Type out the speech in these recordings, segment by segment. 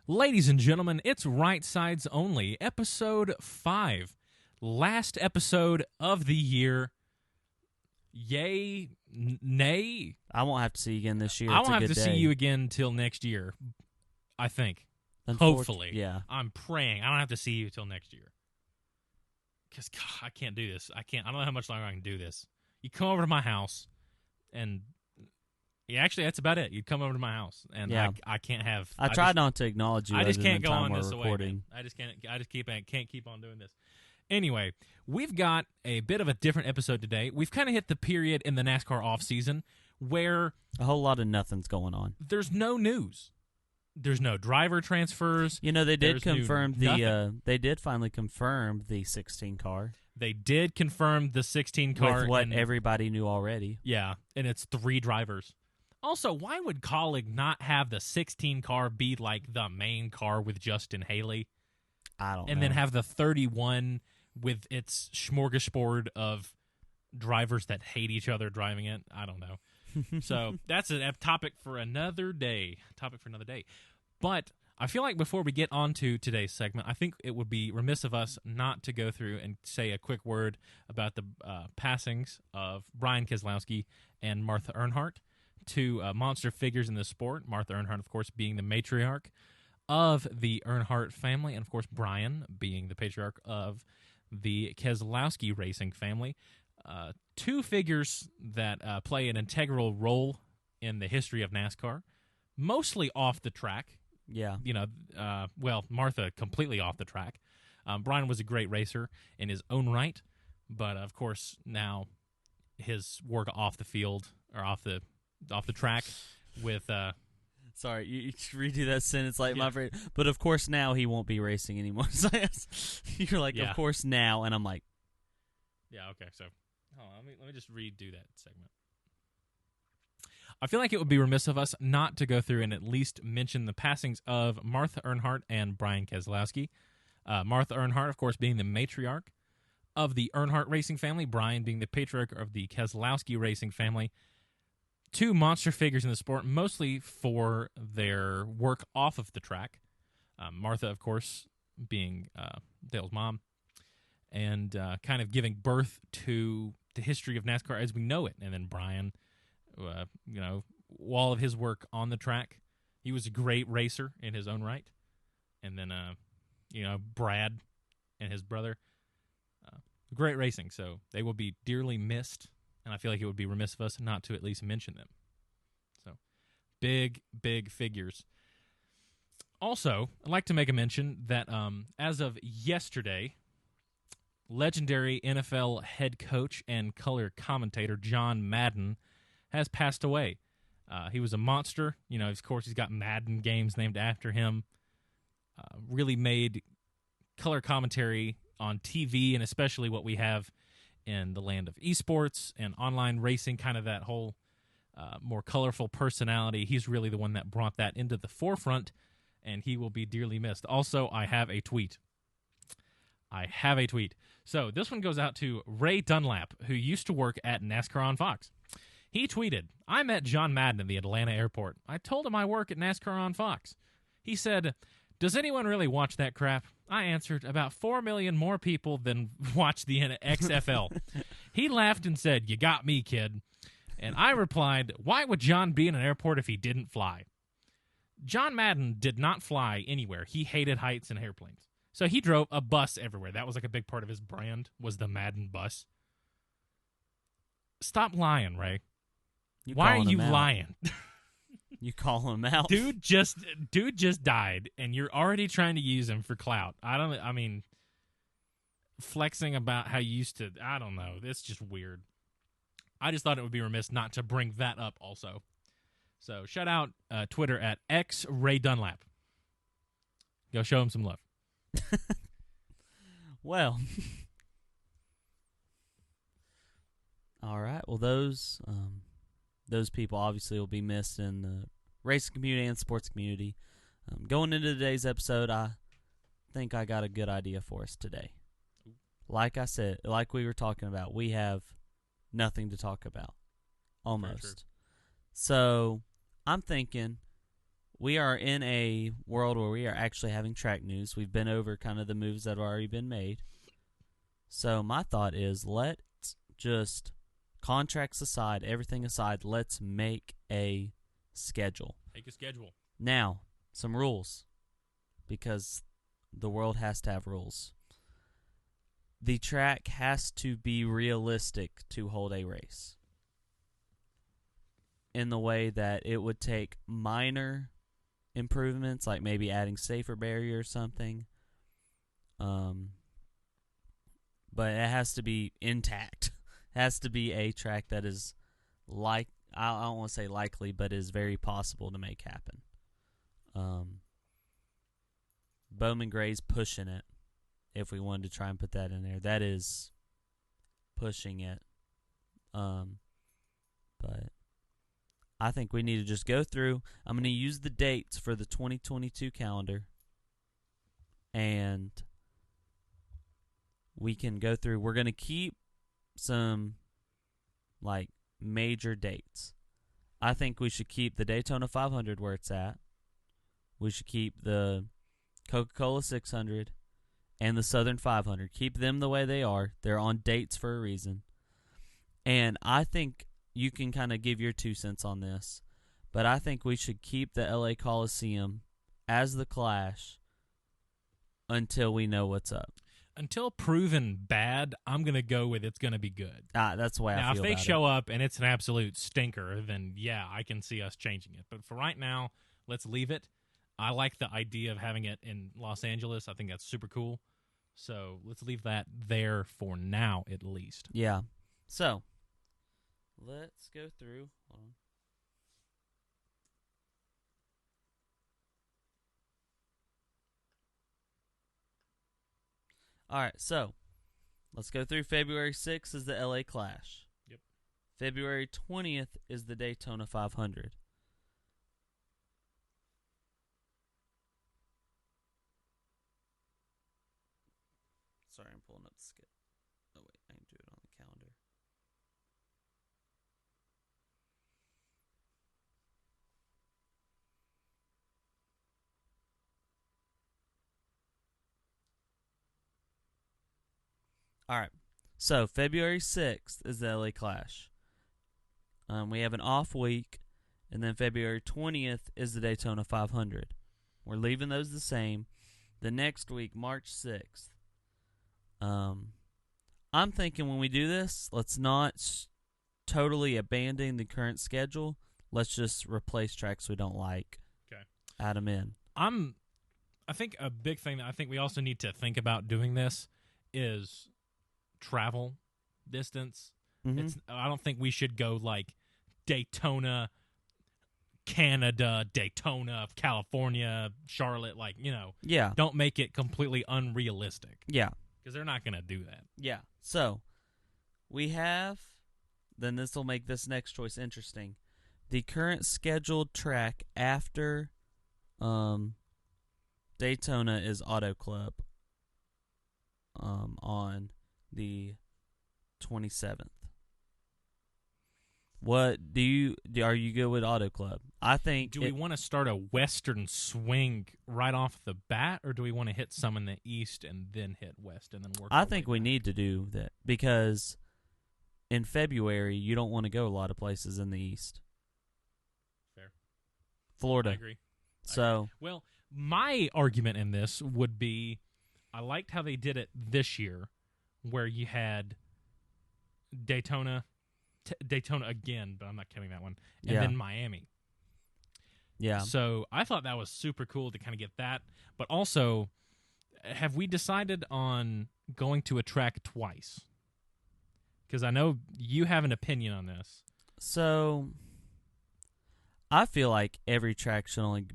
Ladies and gentlemen, it's Right Sides Only, episode 5. Last episode of the year. Yay, nay. I won't have to see you again this year. I It's won't a have good to day. see you again till next year, I think. Hopefully. Yeah. I'm praying I don't have to see you till next year. Because, God, I can't do this. I don't know how much longer I can do this. You come over to my house, and actually, that's about it. You'd come over to my house, and Yeah. I can't have. I tried not to acknowledge you. I just other can't than go time on we're this away. recording. Man. I just can't keep on doing this. Anyway, we've got a bit of a different episode today. We've kind of hit the period in the NASCAR off season where A whole lot of nothing's going on. there's no news. There's no driver transfers. You know, they did There's confirm nothing. they did finally confirm the 16 car They did confirm the 16 car. with what and, everybody knew already. Yeah, and it's 3 drivers. Also, why would Colleague not have the 16 car be like the main car with Justin Haley? I don't know. And then have the 31 with its smorgasbord of drivers that hate each other driving it. I don't know. So that's a topic for another day. But I feel like before we get on to today's segment, I think it would be remiss of us not to go through and say a quick word about the passings of Brian Keselowski and Martha Earnhardt, two monster figures in the sport. Martha Earnhardt, of course, being the matriarch of the Earnhardt family, and, of course, Brian being the patriarch of the Keselowski racing family. Two figures that play an integral role in the history of NASCAR, mostly off the track. Yeah. You know, Martha completely off the track. Brian was a great racer in his own right, but, of course, now his work off the field or off the track with Sorry, you redo that sentence like Yeah. my friend. But of course now he won't be racing anymore. So you're like, Yeah. of course now, and I'm like, Yeah, okay, so hold on, let me just redo that segment. I feel like it would be remiss of us not to go through and at least mention the passings of Martha Earnhardt and Brian Keselowski. Martha Earnhardt, of course, being the matriarch of the Earnhardt racing family, Brian being the patriarch of the Keselowski racing family. Two monster figures in the sport, mostly for their work off of the track. Martha, of course, being Dale's mom, and kind of giving birth to the history of NASCAR as we know it. And then Brian, all of his work on the track. He was a great racer in his own right. And then, Brad and his brother, great racing. So they will be dearly missed. And I feel like it would be remiss of us not to at least mention them. So, big, big figures. Also, I'd like to make a mention that as of yesterday, legendary NFL head coach and color commentator John Madden has passed away. He was a monster. Of course, he's got Madden games named after him. Really made color commentary on TV, and especially what we have in the land of esports and online racing, kind of that whole more colorful personality. He's really the one that brought that into the forefront, and he will be dearly missed. Also, I have a tweet. So this one goes out to Ray Dunlap, who used to work at NASCAR on Fox. He tweeted, "I met John Madden at the Atlanta airport. I told him I work at NASCAR on Fox. He said, 'Does anyone really watch that crap?' I answered, 'About 4 million more people than watch the XFL. He laughed and said, 'You got me, kid.' And I replied, 'Why would John be in an airport if he didn't fly?' John Madden did not fly anywhere. He hated heights and airplanes. So he drove a bus everywhere. That was like a big part of his brand, was the Madden bus. Stop lying, Ray. Why are you lying? You call him out. Dude just died, and you're already trying to use him for clout. Flexing about how you used to, I don't know. It's just weird. I just thought it would be remiss not to bring that up also. So shout out Twitter at @XRayDunlap. Go show him some love. Well. All right. Well, those people obviously will be missed in the racing community and sports community. Going into today's episode, I think I got a good idea for us today. Like I said, like we were talking about, we have nothing to talk about. Almost. So I'm thinking we are in a world where we are actually having track news. We've been over kind of the moves that have already been made. So my thought is, let's just, contracts aside, everything aside, let's make a schedule. Make a schedule. Now, some rules, because the world has to have rules. The track has to be realistic to hold a race, in the way that it would take minor improvements, like maybe adding safer barrier or something. But it has to be intact. It has to be a track that is I don't want to say likely, but is very possible to make happen. Bowman Gray's pushing it. If we wanted to try and put that in there, that is pushing it. But I think we need to just go through. I'm going to use the dates for the 2022 calendar, and we can go through. We're going to keep some like major dates. I think we should keep the Daytona 500 where it's at. We should keep the Coca-Cola 600 and the Southern 500. Keep them the way they are. They're on dates for a reason. And I think you can kind of give your 2 cents on this, but I think we should keep the LA Coliseum as the Clash until we know what's up. Until proven bad, I'm going to go with it's going to be good. That's the way I feel about it. Now, if they show up and it's an absolute stinker, then yeah, I can see us changing it. But for right now, let's leave it. I like the idea of having it in Los Angeles. I think that's super cool. So let's leave that there for now, at least. Yeah. So let's go through. Hold on. All right, so let's go through. February 6th is the LA Clash. Yep. February 20th is the Daytona 500. Sorry, I'm pulling up the skip. Oh, wait, I can do it on the calendar. All right. So February 6th is the LA Clash. We have an off week, and then February 20th is the Daytona 500. We're leaving those the same. The next week, March 6th. I'm thinking when we do this, let's not totally abandon the current schedule. Let's just replace tracks we don't like. Okay. Add them in. I think a big thing that I think we also need to think about doing this is travel distance. Mm-hmm. I don't think we should go like Daytona, Canada, Daytona, California, Charlotte, Yeah. Don't make it completely unrealistic. Yeah. Because they're not going to do that. Yeah. So, we have, then this will make this next choice interesting. The current scheduled track after Daytona is Auto Club on the 27th. What are you good with Auto Club? I think. Do we want to start a western swing right off the bat, or do we want to hit some in the east and then hit west and then work? I think we need to do that because in February you don't want to go a lot of places in the east. Fair. Florida. I agree. So, well, my argument in this would be, I liked how they did it this year, where you had Daytona again, but I'm not counting that one, and then Miami. Yeah. So I thought that was super cool to kind of get that. But also, have we decided on going to a track twice? Because I know you have an opinion on this. So, I feel like every track should only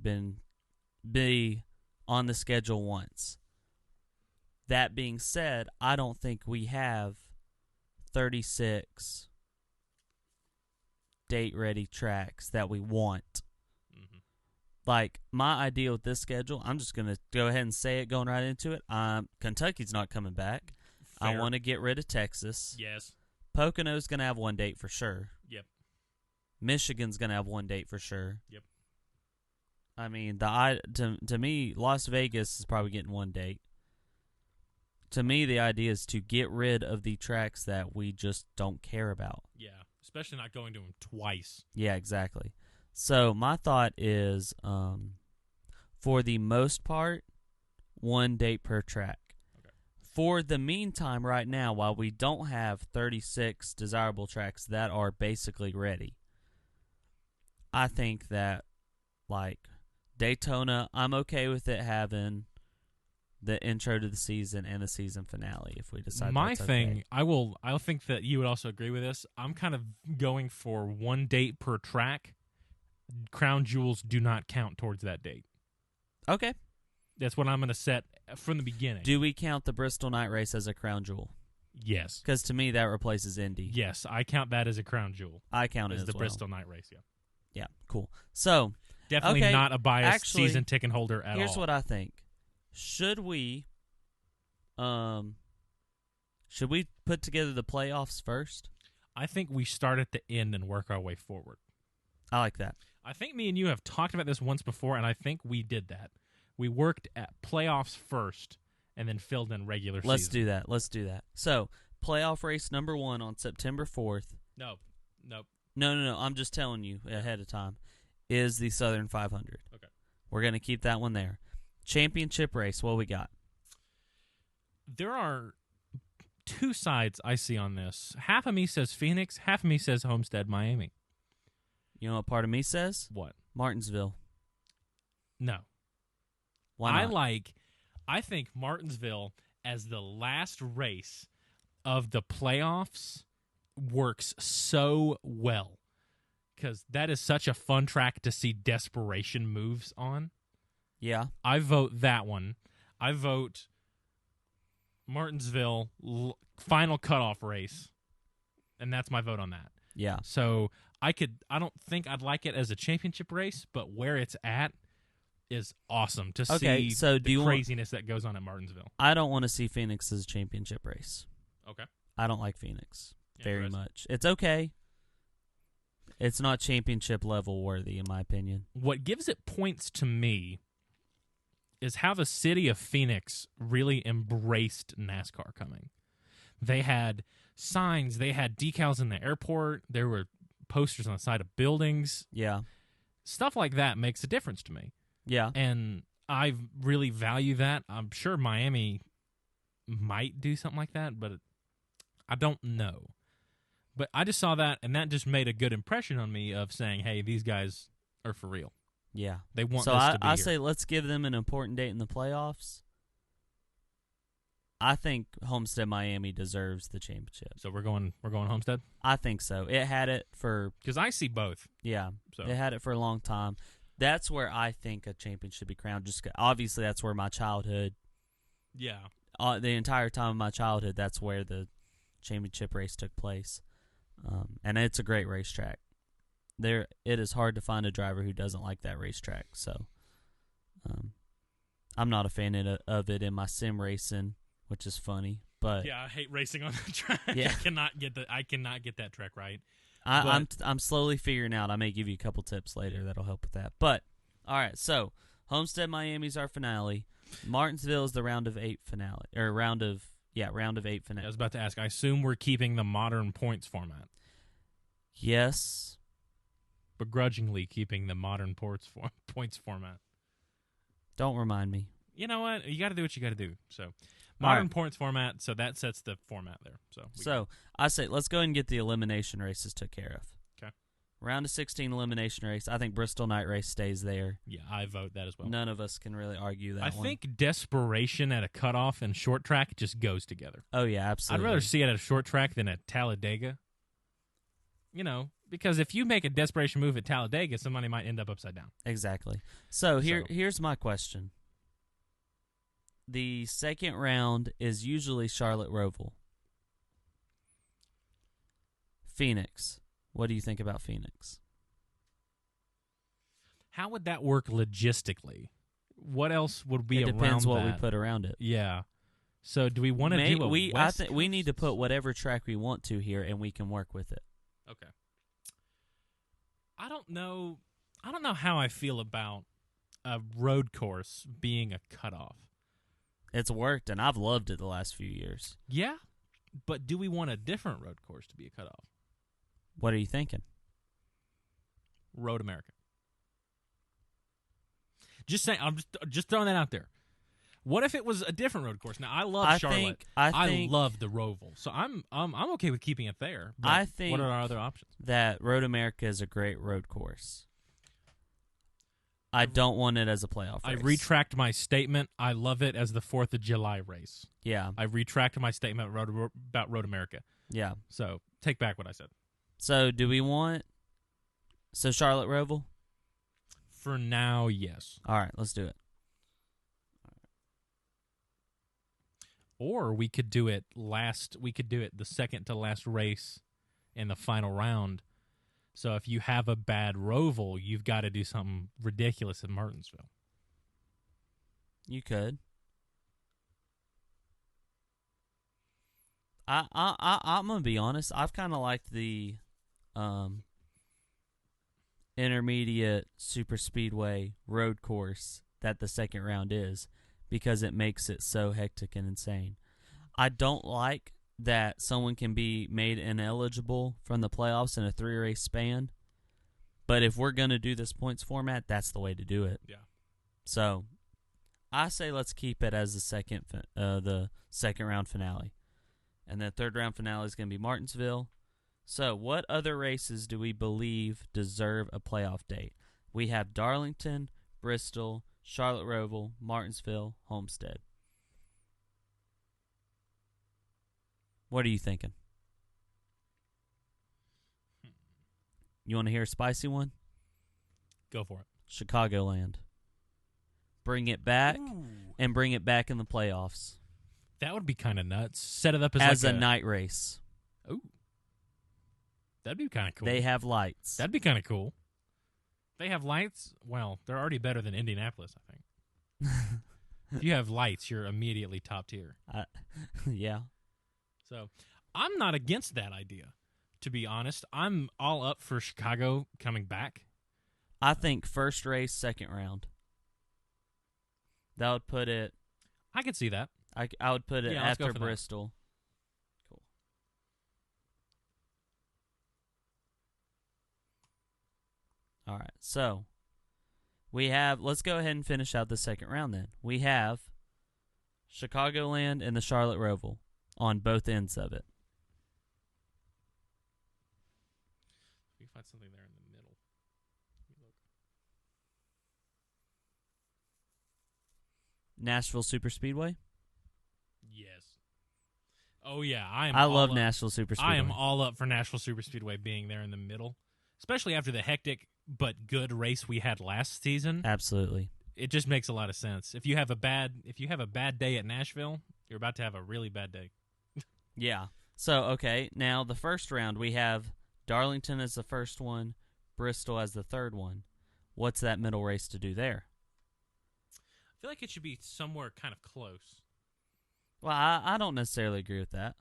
be on the schedule once. That being said, I don't think we have 36 date-ready tracks that we want. Mm-hmm. Like, my idea with this schedule, I'm just going to go ahead and say it going right into it. Kentucky's not coming back. Fair. I want to get rid of Texas. Yes. Pocono's going to have one date for sure. Yep. Michigan's going to have one date for sure. Yep. I mean, to me, Las Vegas is probably getting one date. To me, the idea is to get rid of the tracks that we just don't care about. Yeah, especially not going to them twice. Yeah, exactly. So my thought is, for the most part, one date per track. Okay. For the meantime, right now, while we don't have 36 desirable tracks that are basically ready, I think that, like, Daytona, I'm okay with it having the intro to the season and the season finale if we decide My that's thing, okay. I think that you would also agree with this. I'm kind of going for one date per track. Crown jewels do not count towards that date. Okay. That's what I'm going to set from the beginning. Do we count the Bristol Night Race as a crown jewel? Yes. Because to me, that replaces Indy. Yes, I count that as a crown jewel. I count it as the well. Bristol Night Race, yeah. Yeah, cool. So, Definitely okay, not a biased actually, season ticket holder at all. here's what I think. Should we put together the playoffs first? I think we start at the end and work our way forward. I like that. I think me and you have talked about this once before, and I think we did that. We worked at playoffs first and then filled in regular season. Let's do that. So, playoff race number 1 on September 4th. No. No. I'm just telling you ahead of time. Is the Southern 500. Okay. We're going to keep that one there. Championship race, what we got? There are two sides I see on this. Half of me says Phoenix, half of me says Homestead, Miami. You know what part of me says? What? Martinsville. No. Why not? I think Martinsville as the last race of the playoffs works so well because that is such a fun track to see desperation moves on. Yeah. I vote that one. I vote Martinsville final cutoff race, and that's my vote on that. Yeah. So I don't think I'd like it as a championship race, but where it's at is awesome to see so the craziness that goes on at Martinsville. I don't want to see Phoenix as a championship race. Okay. I don't like Phoenix very much. It's okay. It's not championship level worthy, in my opinion. What gives it points to me is how the city of Phoenix really embraced NASCAR coming. They had signs, they had decals in the airport, there were posters on the side of buildings. Yeah. Stuff like that makes a difference to me. Yeah. And I really value that. I'm sure Miami might do something like that, but I don't know. But I just saw that, and that just made a good impression on me of saying, hey, these guys are for real. Yeah. They want so this to be I here. say let's give them an important date in the playoffs. I think Homestead Miami deserves the championship. So we're going Homestead? I think so. It had it for... Because I see both. Yeah. So. It had it for a long time. That's where I think a champion should be crowned. Just obviously, that's where my childhood... Yeah. The entire time of my childhood, that's where the championship race took place. And it's a great racetrack. It is hard to find a driver who doesn't like that racetrack. So, I'm not a fan of it in my sim racing, which is funny. But yeah, I hate racing on the track. Yeah. I cannot get that track right. I'm slowly figuring out. I may give you a couple tips later that'll help with that. But all right, so Homestead Miami's our finale. Martinsville is the round of 8 finale, or round of 8 finale. I was about to ask. I assume we're keeping the modern points format. Yes. Begrudgingly keeping the modern points format. Don't remind me. You know what? You got to do what you got to do. So, modern points format. So that sets the format there. So I say let's go ahead and get the elimination races took care of. Okay. Round of 16 elimination race. I think Bristol Night Race stays there. Yeah, I vote that as well. None of us can really argue that. I think desperation at a cutoff and short track just goes together. Oh yeah, absolutely. I'd rather see it at a short track than at Talladega. You know, because if you make a desperation move at Talladega, somebody might end up upside down. Exactly. So here's my question. The second round is usually Charlotte Roval. Phoenix. What do you think about Phoenix? How would that work logistically? What else would be around that? It depends what we put around it. Yeah. So do we want to do a West Coast? We need to put whatever track we want to here, and we can work with it. Okay. I don't know how I feel about a road course being a cutoff. It's worked, and I've loved it the last few years. Yeah, but do we want a different road course to be a cutoff? What are you thinking? Road America. Just saying. I'm just throwing that out there. What if it was a different road course? Now I love Charlotte. I love the Roval, so I'm okay with keeping it there. But I think what are our other options? That Road America is a great road course. I don't want it as a playoff race. I retract my statement. I love it as the 4th of July race. Yeah. I retract my statement about Road America. Yeah. So take back what I said. So do we want Charlotte Roval? For now, yes. All right, let's do it. Or we could do it the second to last race in the final round. So if you have a bad Roval, you've got to do something ridiculous in Martinsville. You could. I'm gonna be honest. I've kind of liked the intermediate super speedway road course that the second round is, because it makes it so hectic and insane. I don't like that someone can be made ineligible from the playoffs in a 3-race span. But if we're going to do this points format, that's the way to do it. Yeah. So I say let's keep it as the second round finale. And the third round finale is going to be Martinsville. So what other races do we believe deserve a playoff date? We have Darlington, Bristol, Charlotte Roval, Martinsville, Homestead. What are you thinking? You want to hear a spicy one? Go for it. Chicagoland. Bring it back, Ooh. and bring it back in the playoffs. That would be kind of nuts. Set it up as like a night race. Ooh. That'd be kind of cool. They have lights. That'd be kind of cool. They have lights? Well, they're already better than Indianapolis, I think. If you have lights, you're immediately top tier. Yeah. So I'm not against that idea, to be honest. I'm all up for Chicago coming back. I think first race, second round. That would put it... I could see that. I would put it after for Bristol. That. Cool. All right, so we have... Let's go ahead and finish out the second round then. We have Chicagoland and the Charlotte Roval on both ends of it. We can find something there in the middle. Nashville Superspeedway? Yes. Oh, yeah. I love Nashville Superspeedway. I am all up for Nashville Superspeedway being there in the middle, especially after the hectic but good race we had last season. Absolutely. It just makes a lot of sense. If you have a bad day at Nashville, you're about to have a really bad day. Yeah. So, okay, now the first round, we have Darlington as the first one, Bristol as the third one. What's that middle race to do there? I feel like it should be somewhere kind of close. Well, I don't necessarily agree with that,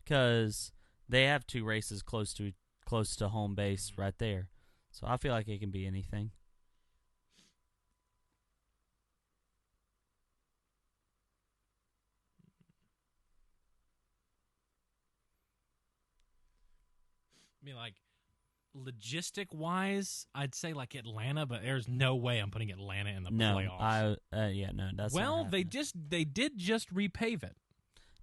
because they have two races close to home base right there. So I feel like it can be anything. I mean, like, logistic-wise, I'd say, like, Atlanta, but there's no way I'm putting Atlanta in the playoffs. No, that's not they did just repave it.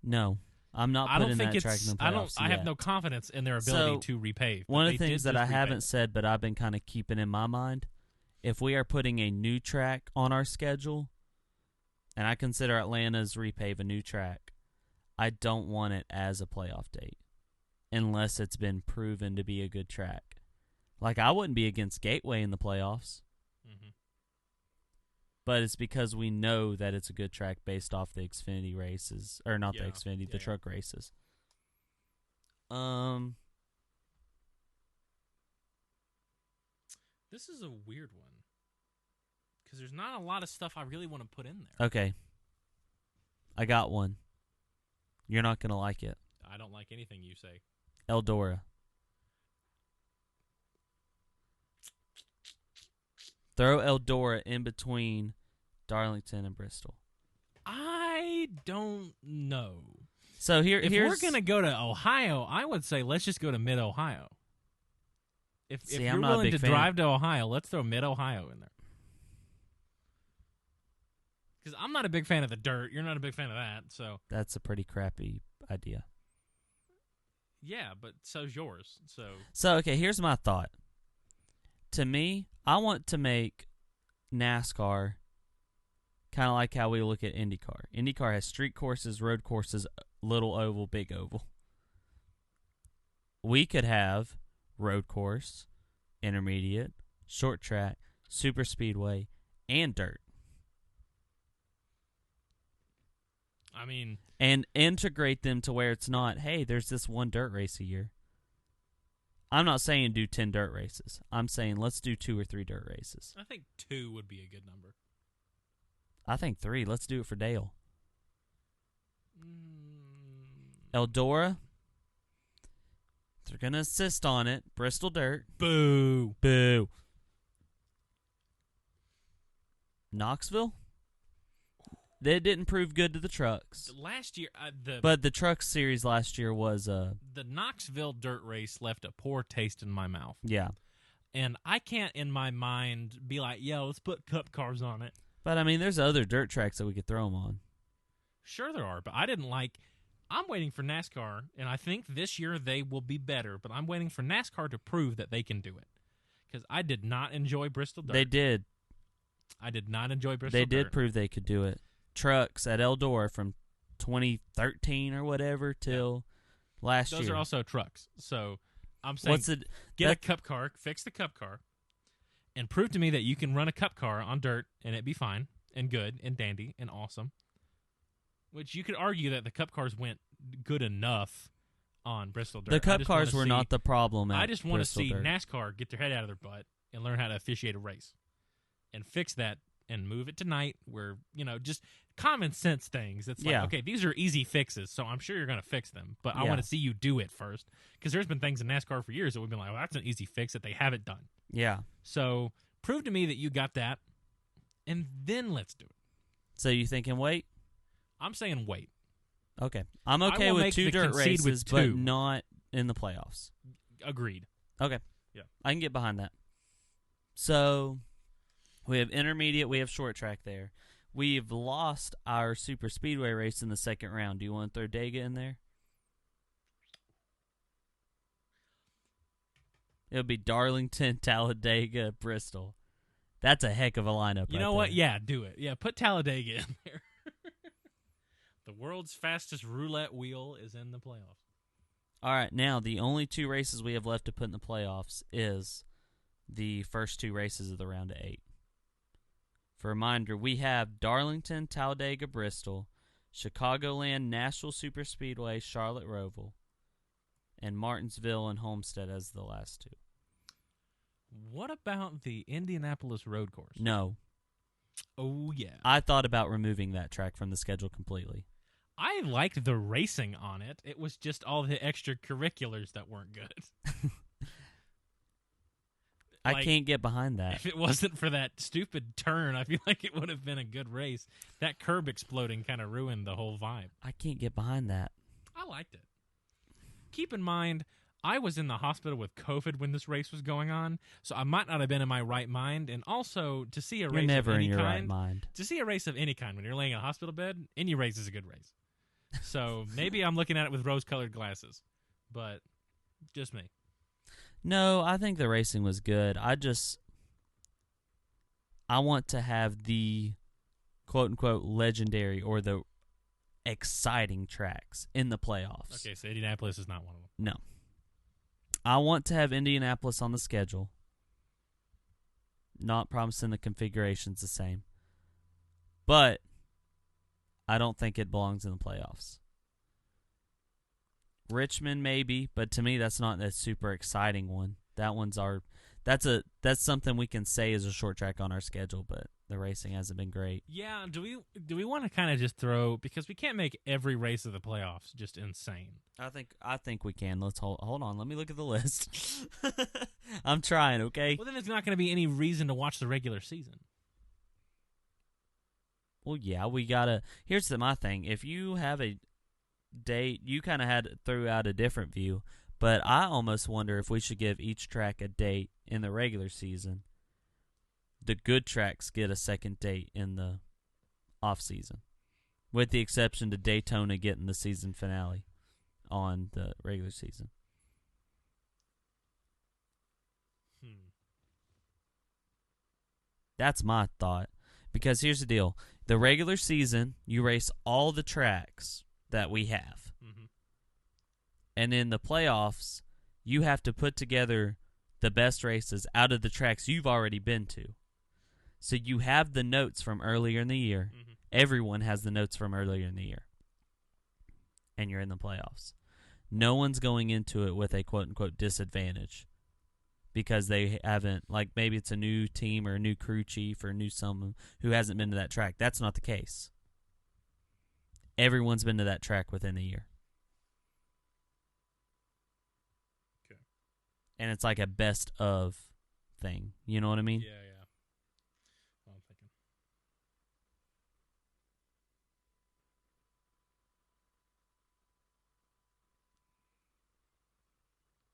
No, I'm not putting that track in the playoffs I have no confidence in their ability to repave. One of the things that I haven't said, but I've been kind of keeping in my mind, if we are putting a new track on our schedule, and I consider Atlanta's repave a new track, I don't want it as a playoff date, unless it's been proven to be a good track. Like, I wouldn't be against Gateway in the playoffs. Mm-hmm. But it's because we know that it's a good track based off the Xfinity races. Or not the Xfinity, the truck races. This is a weird one. Because there's not a lot of stuff I really want to put in there. Okay. I got one. You're not going to like it. I don't like anything you say. Eldora. Throw Eldora in between Darlington and Bristol. I don't know. So If here's we're gonna go to Ohio, I would say let's just go to Mid Ohio. If See, you're I'm not a willing big to fan. drive to Ohio, let's throw Mid Ohio in there. Because I'm not a big fan of the dirt. You're not a big fan of that. So That's a pretty crappy idea. yeah, but so's yours. So, okay, here's my thought. To me, I want to make NASCAR kind of like how we look at IndyCar. IndyCar has street courses, road courses, little oval, big oval. We could have road course, intermediate, short track, super speedway, and dirt. I mean, And integrate them to where it's not, hey, there's this one dirt race a year. I'm not saying do 10 dirt races. I'm saying let's do 2 or 3 dirt races. I think 2 would be a good number. I think 3. Let's do it for Dale. Mm. Eldora, they're going to insist on it. Bristol dirt. Boo. Boo. Knoxville? They didn't prove good to the trucks. Last year, But the truck series last year was, the Knoxville dirt race left a poor taste in my mouth. yeah. And I can't, in my mind, be like, yo, let's put cup cars on it. But, I mean, there's other dirt tracks that we could throw them on. Sure there are, but I didn't like... I'm waiting for NASCAR, and I think this year they will be better, but I'm waiting for NASCAR to prove that they can do it. Because I did not enjoy Bristol dirt. They did. I did not enjoy Bristol They dirt. did prove they could do it. Trucks at Eldora from 2013 or whatever till last year. Those are also trucks. So I'm saying get a cup car, fix the cup car, and prove to me that you can run a cup car on dirt and it be fine and good and dandy and awesome. Which you could argue that the cup cars went good enough on Bristol dirt. The cup cars were not the problem at I just want to Bristol see dirt. NASCAR get their head out of their butt and learn how to officiate a race and fix that and move it to night where, just common sense things. It's like, Yeah. okay, these are easy fixes, so I'm sure you're going to fix them, but I Yeah. want to see you do it first. Because there's been things in NASCAR for years that we've been like, well, that's an easy fix that they haven't done. Yeah. So prove to me that you got that, and then let's do it. So you thinking wait? I'm saying wait. Okay. I'm I okay will with make 2 the dirt concede with races, but 2. not in the playoffs. Agreed. Okay. Yeah. I can get behind that. So we have intermediate, we have short track there. We've lost our super speedway race in the second round. Do you want to throw Dega in there? It would be Darlington, Talladega, Bristol. That's a heck of a lineup. You right know what? there. Yeah, do it. Yeah, put Talladega in there. The world's fastest roulette wheel is in the playoffs. All right, now the only 2 races we have left to put in the playoffs is the first 2 races of the round of 8. For a reminder, we have Darlington, Talladega, Bristol, Chicagoland, Nashville Superspeedway, Charlotte Roval, and Martinsville and Homestead as the last 2. What about the Indianapolis road course? No. Oh, yeah. I thought about removing that track from the schedule completely. I liked the racing on it. It was just all the extracurriculars that weren't good. I can't get behind that. If it wasn't for that stupid turn, I feel like it would have been a good race. That curb exploding kind of ruined the whole vibe. I can't get behind that. I liked it. Keep in mind, I was in the hospital with COVID when this race was going on, so I might not have been in my right mind. And also, to see a You're race never of in any your right kind, mind. to see a race of any kind when you're laying in a hospital bed, any race is a good race. So maybe I'm looking at it with rose-colored glasses, but just me. No, I think the racing was good. I want to have the quote-unquote legendary or the exciting tracks in the playoffs. Okay, so Indianapolis is not one of them. No. I want to have Indianapolis on the schedule. Not promising the configuration's the same. But I don't think it belongs in the playoffs. Richmond maybe, but to me that's not a super exciting one. That's something we can say is a short track on our schedule, but the racing hasn't been great. Yeah, do we want to kind of just throw, because we can't make every race of the playoffs just insane. I think we can. Let's hold on. Let me look at the list. I'm trying, okay? Well, then there's not going to be any reason to watch the regular season. Well, yeah, we gotta. Here's my thing. If you have a date, you kind of threw out a different view, but I almost wonder if we should give each track a date in the regular season. The good tracks get a second date in the off season, with the exception to Daytona getting the season finale on the regular season. That's my thought. Because here's the deal. The regular season, you race all the tracks that we have. Mm-hmm. And in the playoffs, you have to put together the best races out of the tracks you've already been to. So you have the notes from earlier in the year. Mm-hmm. Everyone has the notes from earlier in the year. And you're in the playoffs. No one's going into it with a quote-unquote disadvantage. Because they haven't, like maybe it's a new team or a new crew chief or a new someone who hasn't been to that track. That's not the case. Everyone's been to that track within a year. Okay. And it's like a best of thing. You know what I mean? Yeah. Well, I'm thinking.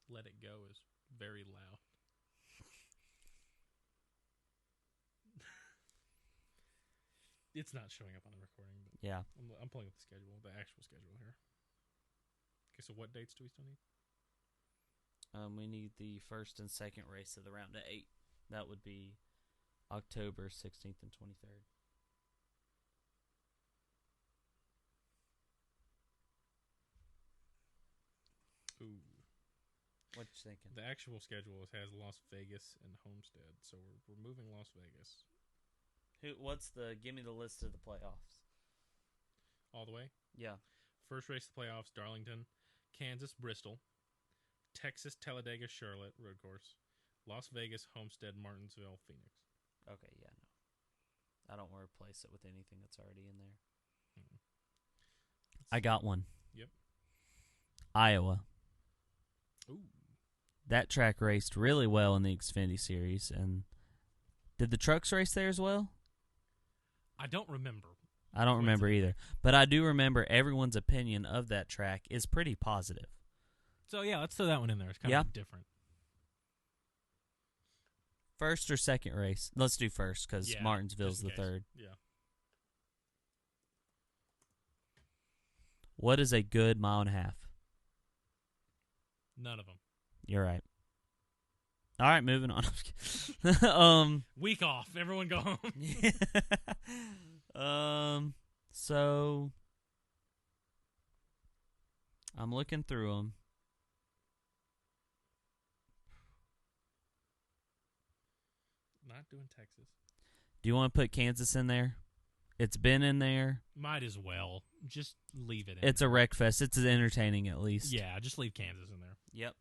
Let It Go is very loud. It's not showing up on the recording, but Yeah. I'm pulling up the schedule, the actual schedule here. Okay, so what dates do we still need? We need the first and second race of the round of 8. That would be October 16th and 23rd. Ooh. What you thinking? The actual schedule has Las Vegas and Homestead, so we're moving Las Vegas. Give me the list of the playoffs. All the way? Yeah. First race of the playoffs, Darlington, Kansas, Bristol, Texas, Talladega, Charlotte, road course, Las Vegas, Homestead, Martinsville, Phoenix. Okay, yeah, no. I don't want to replace it with anything that's already in there. I got one. Yep. Iowa. Ooh. That track raced really well in the Xfinity Series. And did the trucks race there as well? I don't remember. I don't remember either. But I do remember everyone's opinion of that track is pretty positive. So, yeah, let's throw that one in there. It's kind of different. First or second race? Let's do first because Martinsville's the third. Yeah. What is a good mile and a half? None of them. You're right. All right, moving on. Week off. Everyone go home. So I'm looking through them. Not doing Texas. Do you want to put Kansas in there? It's been in there. Might as well. Just leave it in. It's a wreck fest. It's entertaining at least. Yeah, just leave Kansas in there. Yep.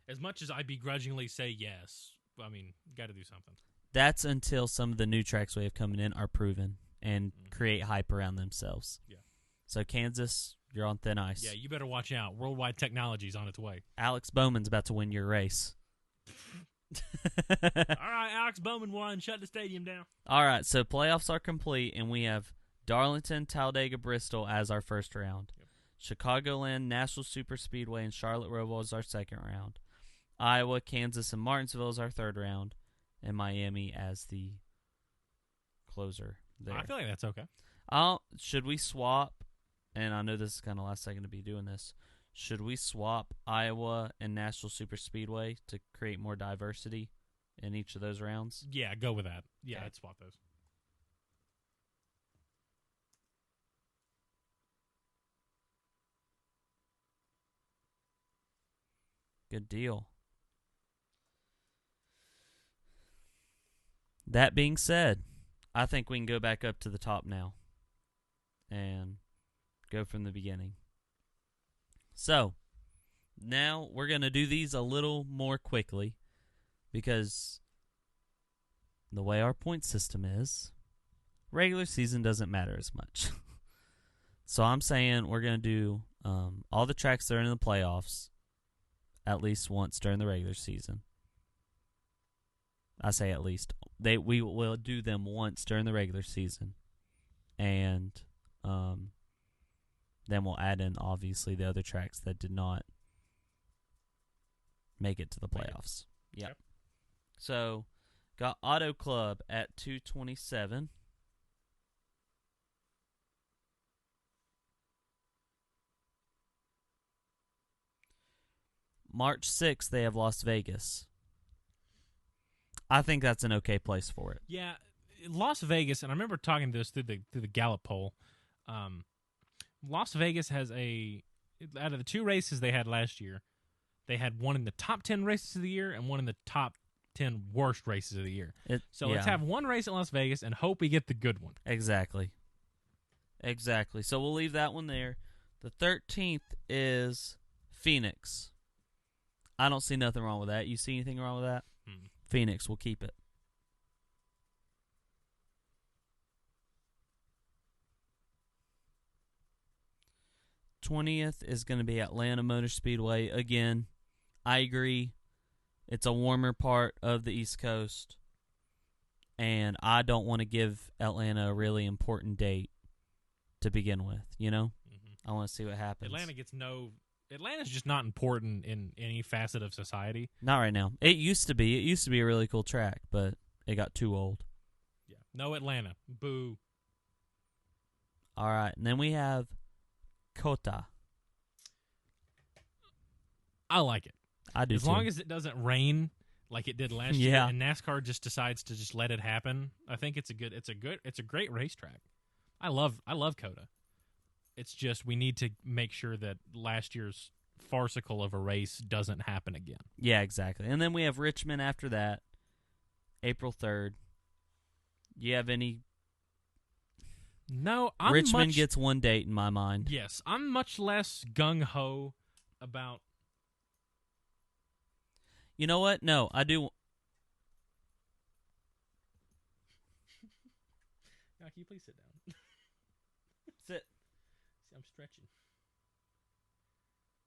As much as I begrudgingly say yes, I mean, got to do something. That's until some of the new tracks we have coming in are proven and create hype around themselves. Yeah. So Kansas, you're on thin ice. Yeah, you better watch out. Worldwide technology's on its way. Alex Bowman's about to win your race. All right, Alex Bowman won. Shut the stadium down. All right, so playoffs are complete, and we have Darlington, Talladega, Bristol as our first round. Yep. Chicagoland, National Superspeedway, and Charlotte Roval is our second round. Iowa, Kansas, and Martinsville is our third round, and Miami as the closer there. I feel like that's okay. Should we swap? And I know this is kind of last second to be doing this. Should we swap Iowa and National Superspeedway to create more diversity in each of those rounds? Yeah, go with that. Yeah, Okay. I'd swap those. Good deal. That being said, I think we can go back up to the top now and go from the beginning. So, now we're going to do these a little more quickly because the way our point system is, regular season doesn't matter as much. So I'm saying we're going to do all the tracks that are in the playoffs at least once during the regular season. I say at least. We will do them once during the regular season. And then we'll add in, obviously, the other tracks that did not make it to the playoffs. Yep. So, got Auto Club at 227. March 6th, they have Las Vegas. I think that's an okay place for it. Yeah, Las Vegas, and I remember talking this through the Gallup poll. Las Vegas has out of the 2 races they had last year, they had one in the top 10 races of the year and one in the top 10 worst races of the year. Let's have one race at Las Vegas and hope we get the good one. Exactly. So we'll leave that one there. The 13th is Phoenix. I don't see nothing wrong with that. You see anything wrong with that? Phoenix, we'll keep it. '20th is going to be Atlanta Motor Speedway. Again, I agree. It's a warmer part of the East Coast, and I don't want to give Atlanta a really important date to begin with, you know? I want to see what happens. Atlanta's just not important in any facet of society. Not right now. It used to be. It used to be a really cool track, but it got too old. Yeah. No Atlanta. Boo. All right. And then we have Kota. I like it. I do as too. long as it doesn't rain like it did last year and NASCAR just decides to just let it happen. I think it's a great racetrack. I love Kota. It's just we need to make sure that last year's farcical of a race doesn't happen again. Yeah, exactly. And then we have Richmond after that, April 3rd. Do you have any? No, Richmond gets one date in my mind. Yes, I'm much less gung-ho about... You know what? No, I do... Now, can you please sit down? Sit. See, I'm stretching.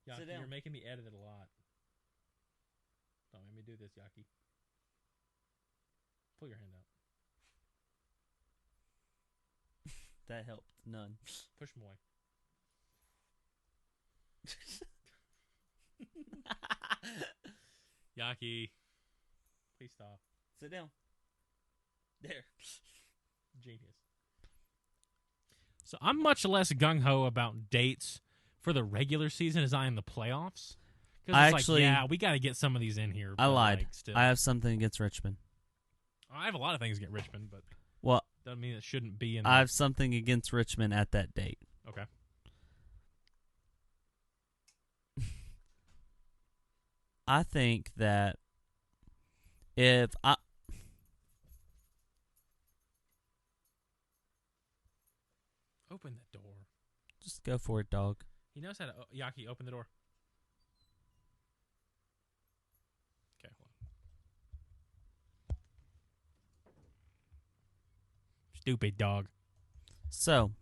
Sit Yaki, down. you're making me edit it a lot. Don't make me do this, Yaki. Pull your hand out. That helped. None. Push them away. Yaki, please stop. Sit down. There. Genius. So I'm much less gung-ho about dates for the regular season as I am the playoffs. Because it's like, we got to get some of these in here. I lied. Like, still. I have something against Richmond. I have a lot of things against Richmond, but well, doesn't mean it shouldn't be in I have something against Richmond at that date. Okay. I think that if I... Open the door. Just go for it, dog. He knows how to... Yaki, open the door. Okay, hold on. Stupid dog. So,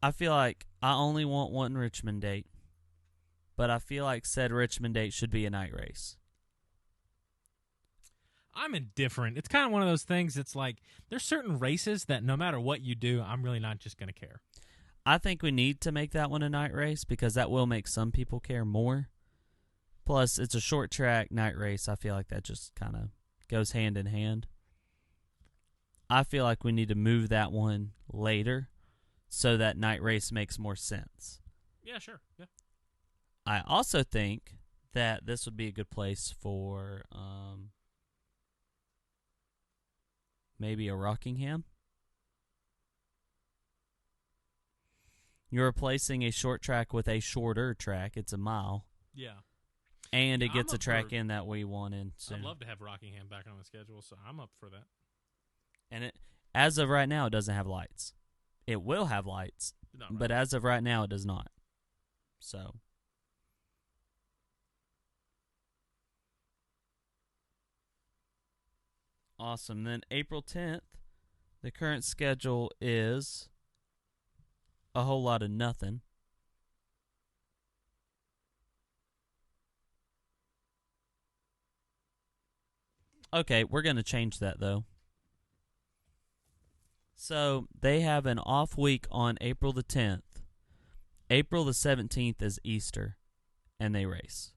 I feel like I only want one Richmond date, but I feel like said Richmond date should be a night race. I'm indifferent. It's kind of one of those things. It's like there's certain races that no matter what you do, I'm really not just going to care. I think we need to make that one a night race because that will make some people care more. Plus, it's a short track night race. I feel like that just kind of goes hand in hand. I feel like we need to move that one later so that night race makes more sense. Yeah, sure. Yeah. I also think that this would be a good place for maybe a Rockingham. You're replacing a short track with a shorter track. It's a mile. Yeah. And it gets a track in that we want in soon. I'd love to have Rockingham back on the schedule, so I'm up for that. And it, as of right now, it doesn't have lights. It will have lights, but as of right now, it does not. So, awesome. Then April 10th, The current schedule is a whole lot of nothing. Okay, we're going to change that, though. So, they have an off week on April the 10th. April the 17th is Easter, and they race.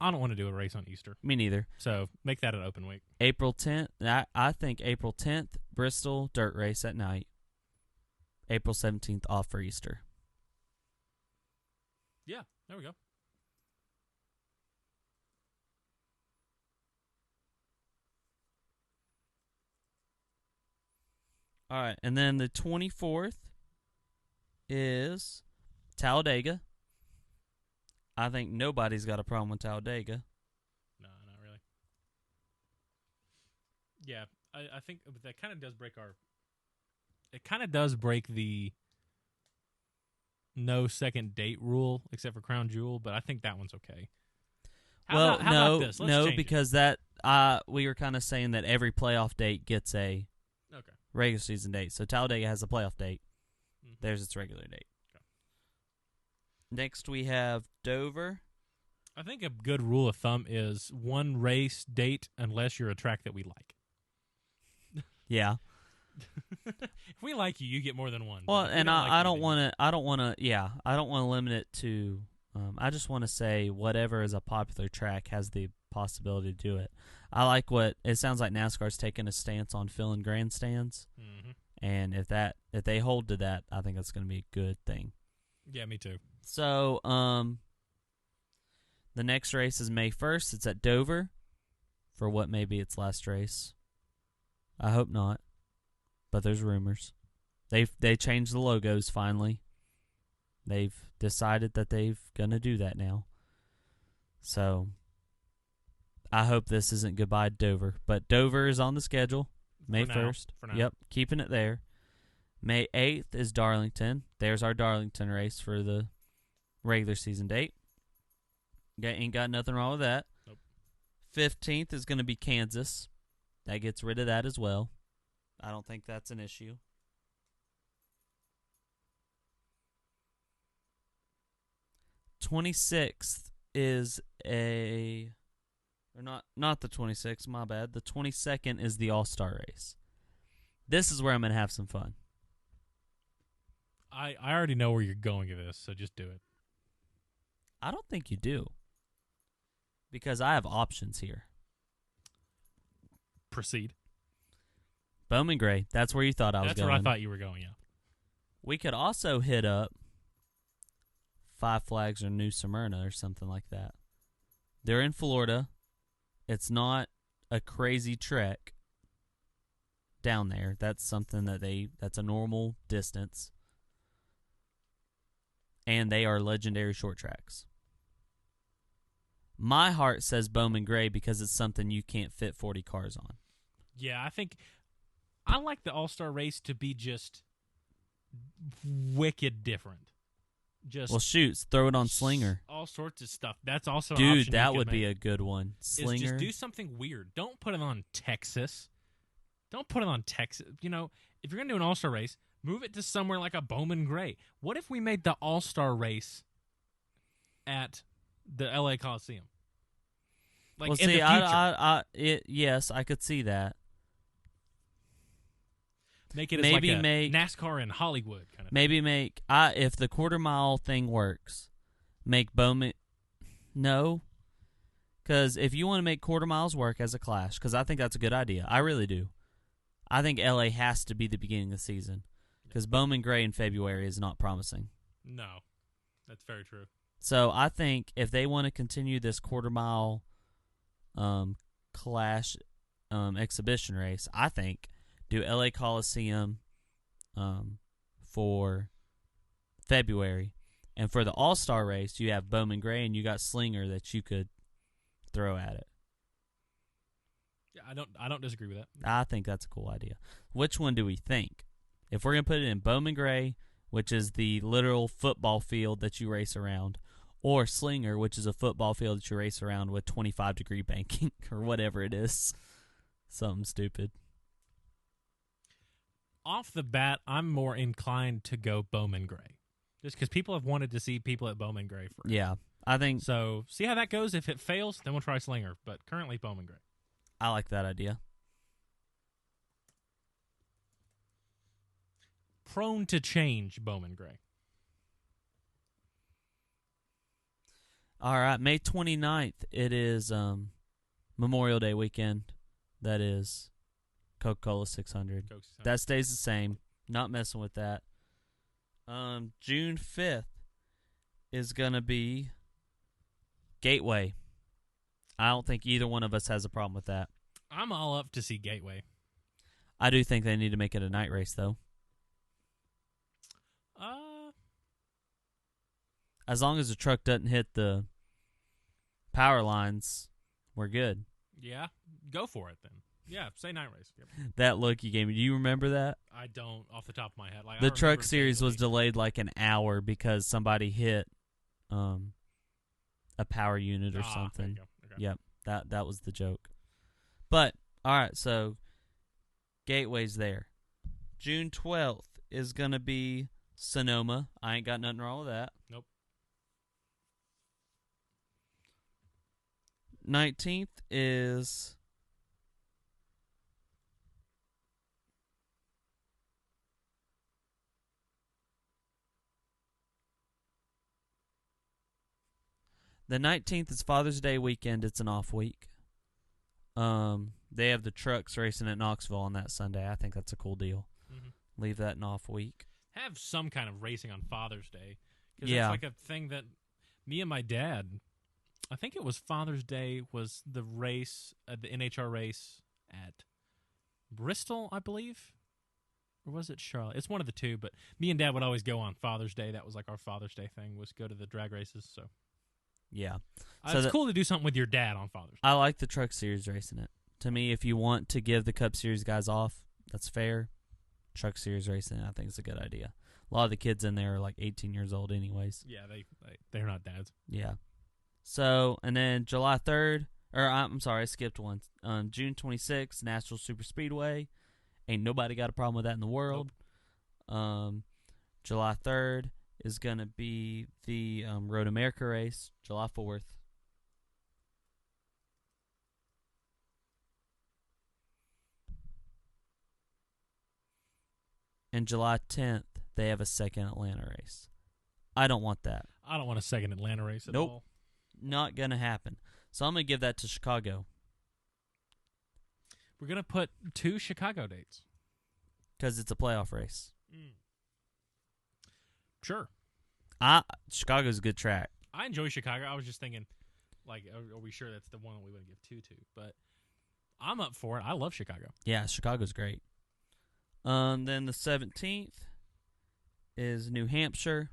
I don't want to do a race on Easter. Me neither. So make that an open week. April 10th, I think April 10th, Bristol dirt race at night. April 17th off for Easter. Yeah, there we go. All right, and then the 24th is Talladega. I think nobody's got a problem with Talladega. No, not really. Yeah, I think that kind of does break our... It kind of does break the no second date rule, except for Crown Jewel, but I think that one's okay. How about this? Let's change because it. we were kind of saying that every playoff date gets a regular season date. So Talladega has a playoff date. Mm-hmm. There's its regular date. Okay. Next we have Dover. I think a good rule of thumb is one race date unless you're a track that we like. Yeah. If we like you, you get more than one. Well, and I don't want to limit it to. I just want to say whatever is a popular track has the possibility to do it. I like what it sounds like. NASCAR's taking a stance on filling grandstands, and if they hold to that, I think that's going to be a good thing. Yeah, me too. So, the next race is May 1st. It's at Dover for what may be its last race. I hope not, but there's rumors. They changed the logos finally. They've decided that they're going to do that now. So, I hope this isn't goodbye Dover. But Dover is on the schedule, May 1st. For now. Yep, keeping it there. May 8th is Darlington. There's our Darlington race for the regular season date. Ain't got nothing wrong with that. Nope. 15th is going to be Kansas. That gets rid of that as well. I don't think that's an issue. The 26th is not the 26th, my bad. The 22nd is the All-Star race. This is where I'm going to have some fun. I already know where you're going with this, so just do it. I don't think you do. Because I have options here. Proceed. Bowman Gray. That's where you thought I was going. That's where I thought you were going, yeah. We could also hit up Five Flags or New Smyrna or something like that. They're in Florida. It's not a crazy trek down there. That's something that's a normal distance. And they are legendary short tracks. My heart says Bowman Gray because it's something you can't fit 40 cars on. Yeah, I think I like the All-Star race to be just wicked different. Well, shoot, throw it on Slinger. All sorts of stuff. That's also dude, an option that would be a good one. Slinger. Just do something weird. Don't put it on Texas. Don't put it on Texas. You know, if you're going to do an All-Star race, move it to somewhere like a Bowman Gray. What if we made the All-Star race at the LA Coliseum? Like well, in see, the future. Yes, I could see that. Make it as like a NASCAR in Hollywood kind of thing. If the quarter mile thing works, make Bowman. No. Because if you want to make quarter miles work as a clash, because I think that's a good idea. I really do. I think LA has to be the beginning of the season. Because Bowman Gray in February is not promising. No. That's very true. So I think if they want to continue this quarter mile clash exhibition race, I think do LA Coliseum for February. And for the All-Star race, you have Bowman Gray and you got Slinger that you could throw at it. Yeah, I don't disagree with that. I think that's a cool idea. Which one do we think? If we're going to put it in Bowman Gray, which is the literal football field that you race around, or Slinger, which is a football field that you race around with 25-degree banking or whatever it is. Something stupid. Off the bat, I'm more inclined to go Bowman Gray. Just because people have wanted to see people at Bowman Gray forever. Yeah, I think So, see how that goes. If it fails, then we'll try Slinger. But currently, Bowman Gray. I like that idea. Prone to change, Bowman Gray. All right, May 29th, it is Memorial Day weekend. That is Coca-Cola 600. Coke 600. That stays the same. Not messing with that. June 5th is going to be Gateway. I don't think either one of us has a problem with that. I'm all up to see Gateway. I do think they need to make it a night race, though. As long as the truck doesn't hit the power lines, we're good. Yeah, go for it then. Yeah, say night race. Yep. That look you gave me, do you remember that? I don't off the top of my head. Like The I truck remember series was vaguely. delayed like an hour because somebody hit a power unit or There something. you go. Okay. Yep, that was the joke. But, all right, so Gateway's there. June 12th is going to be Sonoma. I ain't got nothing wrong with that. Nope. 19th is the 19th is Father's Day weekend. It's an off week. They have the trucks racing at Knoxville on that Sunday. I think that's a cool deal. Mm-hmm. Leave that an off week. Have some kind of racing on Father's Day. Because Yeah. that's like a thing that me and my dad, I think it was Father's Day, was the race, the NHR race at Bristol, I believe. Or was it Charlotte? It's one of the two, but me and Dad would always go on Father's Day. That was like our Father's Day thing, was go to the drag races. So Yeah. So it's cool to do something with your dad on Father's Day. I like the truck series racing it. To me, if you want to give the Cup Series guys off, that's fair. Truck series racing, I think, is a good idea. A lot of the kids in there are like 18 years old anyways. Yeah, they're not dads. Yeah. So, and then July 3rd, or I'm sorry, I skipped one. June 26th, Nashville Super Speedway. Ain't nobody got a problem with that in the world. Nope. July 3rd is going to be the Road America race, July 4th. And July 10th, they have a second Atlanta race. I don't want that. I don't want a second Atlanta race at Nope. all. Not going to happen. So I'm going to give that to Chicago We're going to put 2 Chicago dates. because it's a playoff race. Sure. Chicago's a good track. I enjoy Chicago. I was just thinking, like, are we sure that's the one we would give 2 to? But I'm up for it. I love Chicago. Yeah, Chicago's great. Then the 17th is New Hampshire.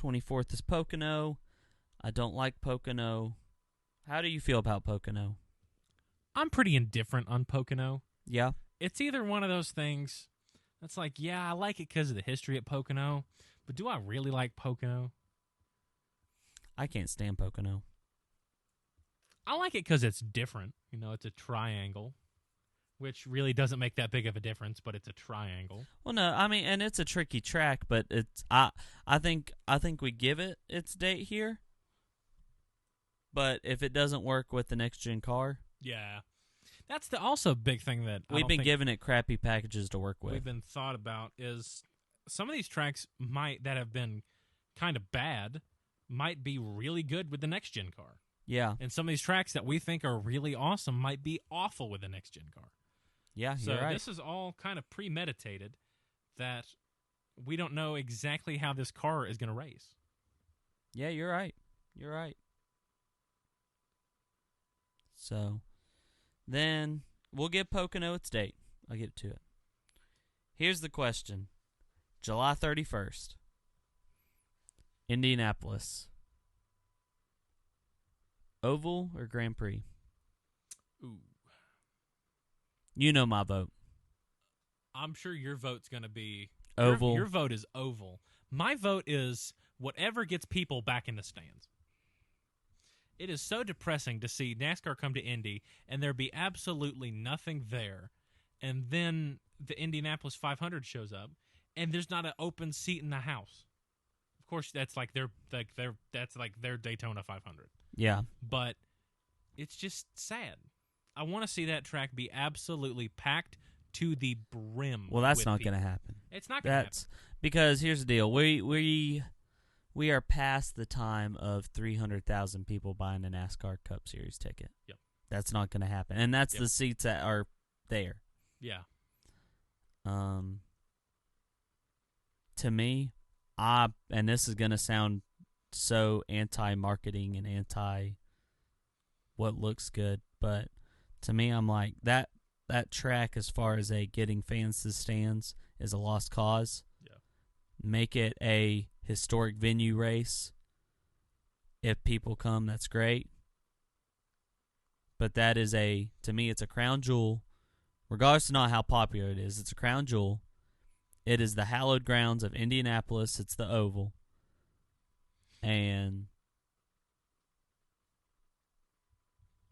'24th is Pocono. I don't like Pocono. How do you feel about Pocono? I'm pretty indifferent on Pocono. Yeah? It's either one of those things that's like, yeah, I like it because of the history at Pocono, but do I really like Pocono? I can't stand Pocono. I like it because it's different. You know, it's a triangle, which really doesn't make that big of a difference, but it's a triangle. Well, no, I mean, and it's a tricky track, but it's I think we give it its date here. But if it doesn't work with the next gen car, Yeah. That's the also big thing that we've been giving it crappy packages to work with. we've been thought about is some of these tracks that have been kind of bad might be really good with the next gen car. Yeah. And some of these tracks that we think are really awesome might be awful with the next gen car. Yeah, So you're right. this is all kind of premeditated that we don't know exactly how this car is going to race. Yeah, you're right. You're right. So, then we'll give Pocono its date. I'll get to it. Here's the question. July 31st. Indianapolis. Oval or Grand Prix? Ooh. You know my vote. I'm sure your vote's going to be Oval. Your vote is oval. My vote is whatever gets people back in the stands. It is so depressing to see NASCAR come to Indy and there be absolutely nothing there, and then the Indianapolis 500 shows up and there's not an open seat in the house. Of course, that's like their Daytona 500. Yeah. But it's just sad. I want to see that track be absolutely packed to the brim. Well, that's not going to happen. It's not going to happen. Because here's the deal. We are past the time of 300,000 people buying a NASCAR Cup Series ticket. Yep. That's not going to happen. And that's the seats that are there. Yeah. To me, and this is going to sound so anti-marketing and anti-what looks good, but to me, I'm like, that track as far as getting fans to stands is a lost cause. Yeah. Make it a historic venue race. If people come, that's great. But that is to me, it's a crown jewel. Regardless of not how popular it is, it's a crown jewel. It is the hallowed grounds of Indianapolis. It's the Oval. And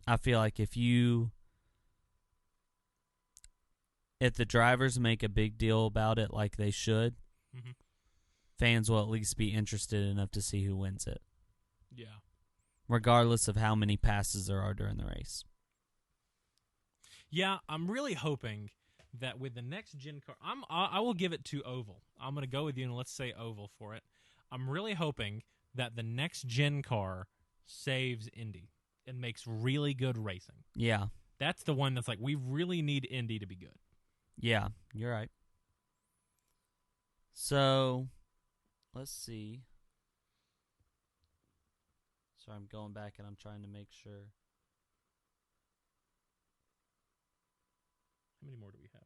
I feel like if the drivers make a big deal about it like they should, fans will at least be interested enough to see who wins it. Yeah. Regardless of how many passes there are during the race. Yeah, I'm really hoping that with the next gen car, I will give it to Oval. I'm going to go with you and let's say Oval for it. I'm really hoping that the next gen car saves Indy and makes really good racing. Yeah. That's the one that's like, we really need Indy to be good. Yeah, you're right. So, let's see. So I'm going back and I'm trying to make sure. How many more do we have?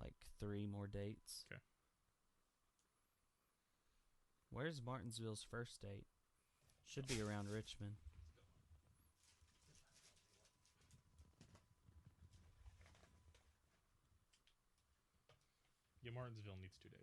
Like 3 more dates. Okay. Where's Martinsville's first date? Should be around Richmond. Yeah, Martinsville needs 2 days.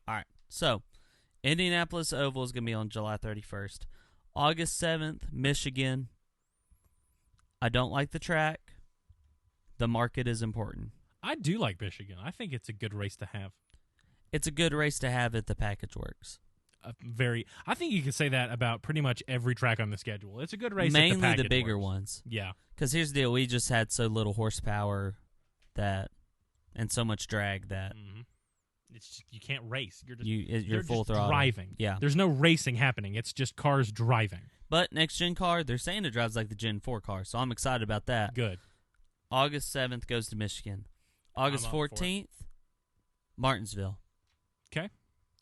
All right. So, Indianapolis Oval is going to be on July 31st. August 7th, Michigan. I don't like the track. The market is important. I do like Michigan. I think it's a good race to have. It's a good race to have if the package works. I think you can say that about pretty much every track on the schedule. It's a good race. Mainly if the package the bigger works. ones. Yeah. Because here's the deal. We just had so little horsepower and so much drag that it's just, you can't race. You're just you're full just throttle. driving. Yeah. There's no racing happening. It's just cars driving. But next gen car, they're saying it drives like the Gen 4 car, so I'm excited about that. Good. August 7th goes to Michigan. August 14th, Martinsville. Okay.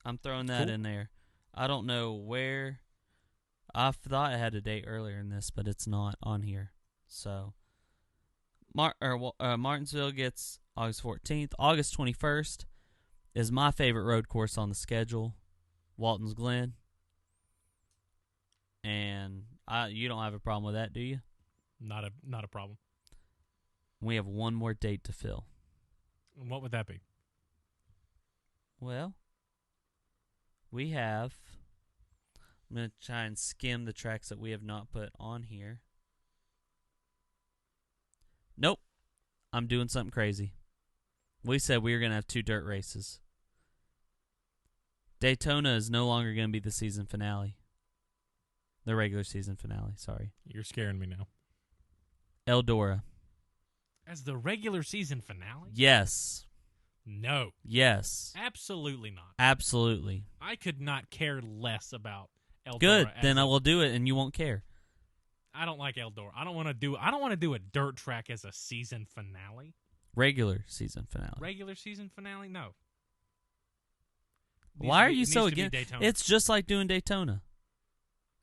I'm throwing that in there. I don't know where. I thought I had a date earlier in this, but it's not on here. So, Martinsville gets August 14th. August 21st is my favorite road course on the schedule, Walton's Glen. And you don't have a problem with that, do you? Not a problem. We have one more date to fill. And what would that be? Well, we have... I'm going to try and skim the tracks that we have not put on here. Nope. I'm doing something crazy. We said we were going to have 2 dirt races. Daytona is no longer going to be the season finale. The regular season finale, sorry. You're scaring me now. Eldora. As the regular season finale? Yes. No. Yes. Absolutely not. Absolutely. I could not care less about Eldora. Good. Then I will do it and you won't care. I don't like Eldora. I don't want to do a dirt track as a season finale. Regular season finale. Regular season finale? No. Why are you so against against? It's just like doing Daytona.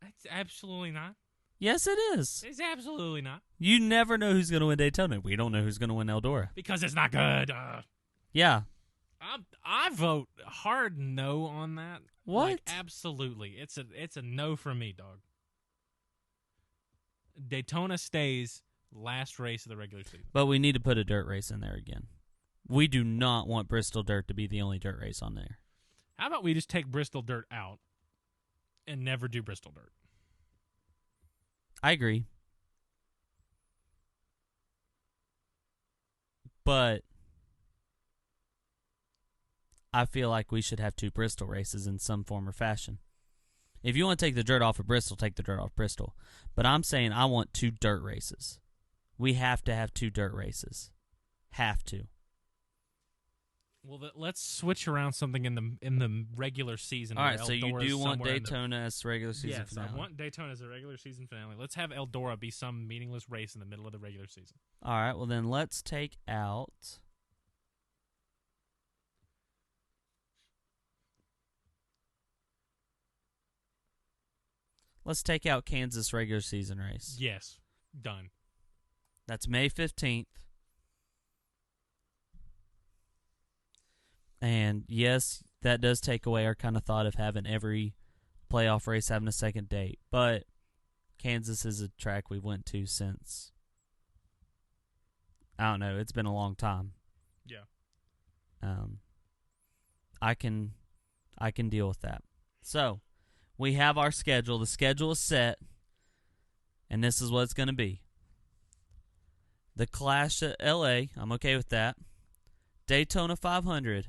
It's absolutely not. Yes, it is. It's absolutely not. You never know who's going to win Daytona. We don't know who's going to win Eldora. Because it's not good. Yeah. I vote hard no on that. What? Like, absolutely. It's a no from me, dog. Daytona stays last race of the regular season. But we need to put a dirt race in there again. We do not want Bristol Dirt to be the only dirt race on there. How about we just take Bristol Dirt out and never do Bristol Dirt? I agree. But I feel like we should have 2 Bristol races in some form or fashion. If you want to take the dirt off of Bristol, take the dirt off Bristol. But I'm saying I want 2 dirt races. We have to have 2 dirt races. Have to. Well, let's switch around something in the regular season. All right, so you Eldora's do want somewhere in Daytona as regular season finale. Yes, I want Daytona as a regular season finale. Let's have Eldora be some meaningless race in the middle of the regular season. All right, well then let's take out... Let's take out Kansas regular season race. Yes, done. That's May 15th. And yes, that does take away our kind of thought of having every playoff race having a second date. But Kansas is a track we went to since, I don't know, it's been a long time. Yeah. I can deal with that. So, we have our schedule. The schedule is set, and this is what it's going to be. The Clash at L.A., I'm okay with that. Daytona 500,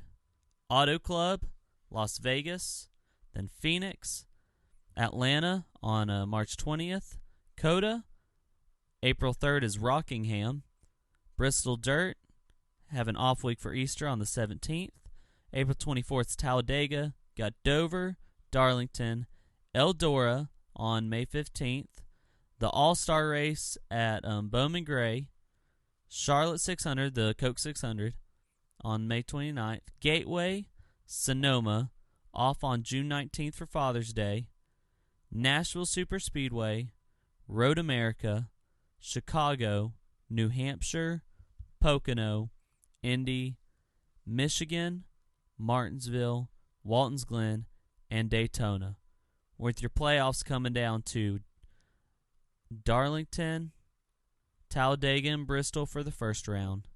Auto Club, Las Vegas, then Phoenix, Atlanta on March 20th, COTA, April 3rd is Rockingham, Bristol Dirt, have an off week for Easter on the 17th, April 24th is Talladega, got Dover, Darlington, Eldora on May 15th, the All-Star Race at Bowman Gray, Charlotte 600, the Coke 600, on May 29th, Gateway, Sonoma, off on June 19th for Father's Day, Nashville Super Speedway, Road America, Chicago, New Hampshire, Pocono, Indy, Michigan, Martinsville, Waltons Glen, and Daytona, with your playoffs coming down to Darlington, Talladega, and Bristol for the first round,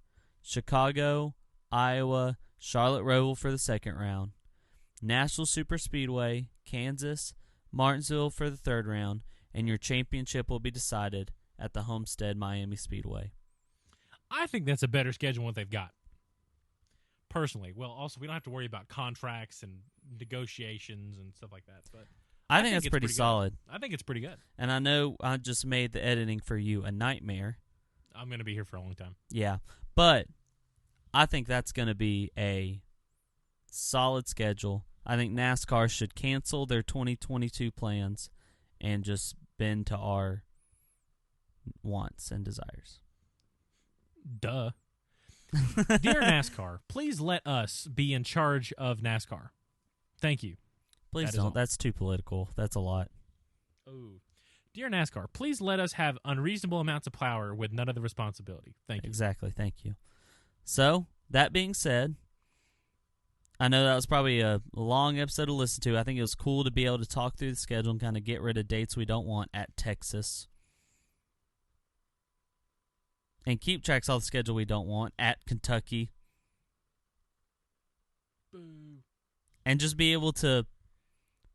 Chicago, Iowa, Charlotte Roval for the second round, Nashville Super Speedway, Kansas, Martinsville for the third round, and your championship will be decided at the Homestead Miami Speedway. I think that's a better schedule than what they've got. Personally. Well, also, we don't have to worry about contracts and negotiations and stuff like that. But I think that's it's pretty solid. Good. I think it's pretty good. And I know I just made the editing for you a nightmare. I'm going to be here for a long time. Yeah. But I think that's going to be a solid schedule. I think NASCAR should cancel their 2022 plans and just bend to our wants and desires. Duh. Dear NASCAR, please let us be in charge of NASCAR. Thank you. Please don't. That's too political. That's a lot. Oh. Dear NASCAR, please let us have unreasonable amounts of power with none of the responsibility. Thank you. Exactly. Thank you. So, that being said, I know that was probably a long episode to listen to. I think it was cool to be able to talk through the schedule and kind of get rid of dates we don't want at Texas. And keep tracks of the schedule we don't want at Kentucky. Boo. And just be able to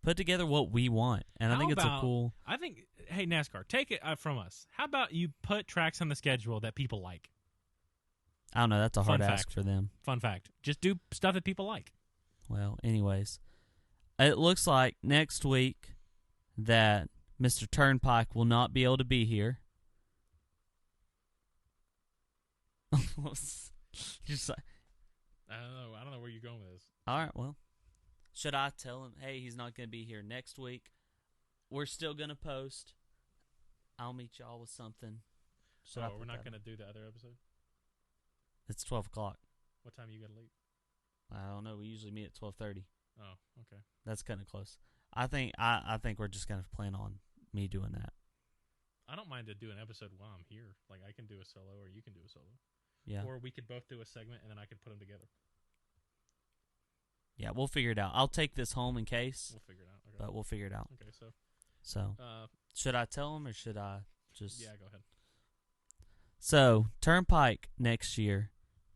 put together what we want. And I think it's a cool... I think, hey, NASCAR, take it from us. How about you put tracks on the schedule that people like? I don't know. That's a hard ask for them. Fun fact. Just do stuff that people like. Well, anyways. It looks like next week that Mr. Turnpike will not be able to be here. Just like, I don't know where you're going with this. All right, well. Should I tell him, hey, he's not going to be here next week? We're still going to post. I'll meet y'all with something. We're not going to do the other episode? It's 12 o'clock. What time are you going to leave? I don't know. We usually meet at 12:30. Oh, okay. That's kind of close. I think we're just going to plan on me doing that. I don't mind to do an episode while I'm here. Like, I can do a solo, or you can do a solo. Yeah. Or we could both do a segment, and then I could put them together. Yeah, we'll figure it out. I'll take this home in case. We'll figure it out. Okay. But we'll figure it out. Okay, So, should I tell them or should I just... Yeah, go ahead. So, Turnpike next year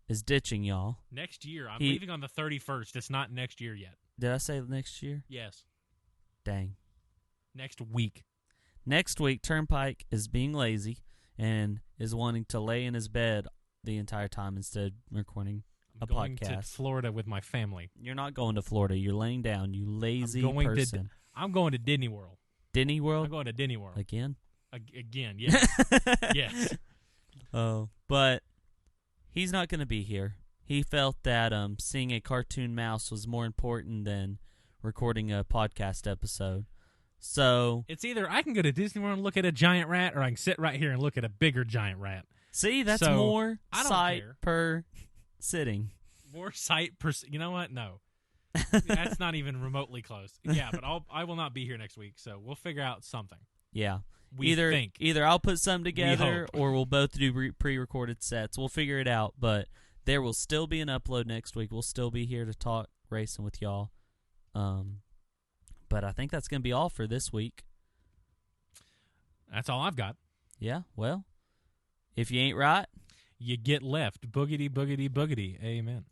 is ditching y'all. Next year. I'm leaving on the 31st. It's not next year yet. Did I say next year? Yes. Dang. Next week. Next week, Turnpike is being lazy and is wanting to lay in his bed the entire time instead of recording a going podcast. To Florida with my family. You're not going to Florida. You're laying down, you lazy person. I'm going to Disney World. Disney World? I'm going to Disney World. Again? Again, yes. Yes. Oh, but he's not going to be here. He felt that seeing a cartoon mouse was more important than recording a podcast episode. So it's either I can go to Disney World and look at a giant rat, or I can sit right here and look at a bigger giant rat. See, that's so, more I don't sight care. per sitting. More sight per... You know what? No. That's not even remotely close. Yeah, but I will not be here next week, so we'll figure out something. Yeah. We think. Either I'll put some together or we'll both do pre-recorded sets. We'll figure it out, but there will still be an upload next week. We'll still be here to talk racing with y'all. But I think that's going to be all for this week. That's all I've got. Yeah, well, if you ain't right, you get left. Boogity, boogity, boogity. Amen.